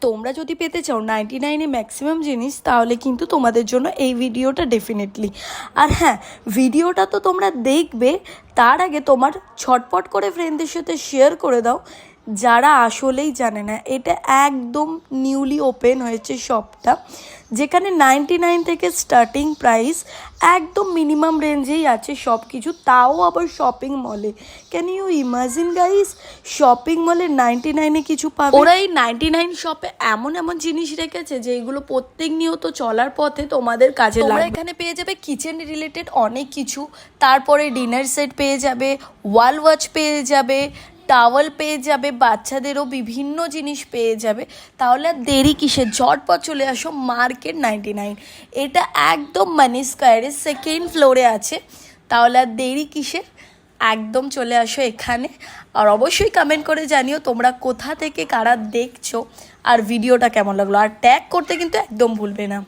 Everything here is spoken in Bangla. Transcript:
তোমরা যদি পেতে চাও 99-এ ম্যাক্সিমাম জিনিস, তাহলে কিন্তু তোমাদের জন্য এই ভিডিওটা ডেফিনেটলি। আর হ্যাঁ, ভিডিওটা তো তোমরা দেখবে, তার আগে তোমার ছটপট করে ফ্রেন্ডদের সাথে শেয়ার করে দাও যারা আসলেই জানে না। এটা একদম নিউলি ওপেন হয়েছে শপটা, যেখানে 99 থেকে স্টার্টিং প্রাইস, একদম মিনিমাম রেঞ্জেই আছে সব কিছু, তাও আবার শপিং মলে। Can you imagine guys, shopping মলে 99-এ কিছু পাবে? ওরা এই 99 শপে এমন এমন জিনিস রেখেছে যেগুলো প্রত্যেক নিয়ত চলার পথে তোমাদের কাজে লাগবে। তোমরা এখানে পেয়ে যাবে কিচেন রিলেটেড অনেক কিছু, তারপরে ডিনার সেট পেয়ে যাবে, ওয়াল ওয়াচ পেয়ে যাবে, টাওয়াল পেয়ে যাবে, বাচ্চাদেরও বিভিন্ন জিনিস পেয়ে যাবে। তাহলে আর দেরি কিসের, ঝটপট চলে আসো মার্কেট 99। এটা একদম মানি স্কোয়ারের সেকেন্ড ফ্লোরে আছে। তাহলে আর দেরি কিসের, একদম চলে আসো এখানে। আর অবশ্যই কমেন্ট করে জানিও তোমরা কোথা থেকে কারা দেখছো আর ভিডিওটা কেমন লাগলো, আর ট্যাগ করতে কিন্তু একদম ভুলবে না।